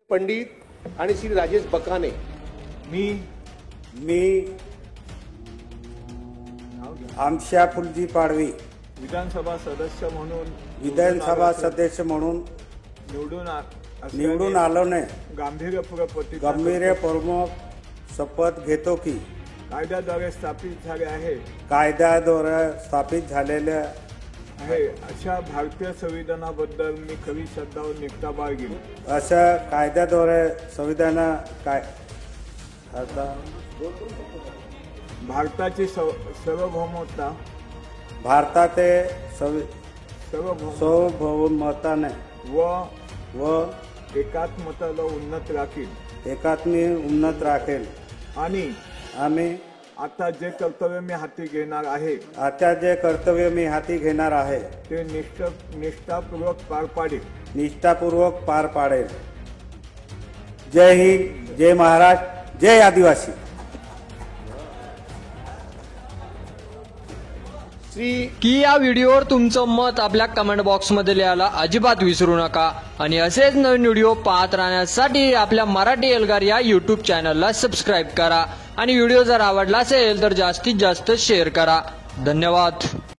पंडित आणि श्री राजेश बकाने मी आमशा फुलजी पाडवी विधानसभा सदस्य म्हणून निवडून आलोने गांभीर्यपूर्वक शपथ घेतो की कायद्याद्वारे स्थापित झालेल्या आहे अशा भारतीय संविधानाबद्दल मी खरी श्रद्धा व निष्ठा बाळगेन। अशा कायद्याद्वारे संविधान भारताची सार्वभौमता सार्वभौमताने व एकात्मतेला उन्नत राखेल आणि आम्ही आता जे कर्तव्य मी हाती घेणार आहे ते निष्ठापूर्वक पार पाडेल। जय हिंद, जय महाराष्ट्र, जय आदिवासी। की या व्हिडिओवर तुमचं मत आपल्या कमेंट बॉक्समध्ये लिहायला अजिबात विसरू नका आणि असेच नवीन व्हिडिओ पाहत राहण्यासाठी आपल्या मराठी एल्गार या यूट्यूब चॅनलला सबस्क्राईब करा आणि व्हिडिओ जर आवडला असेल तर जास्तीत जास्त शेअर करा। धन्यवाद।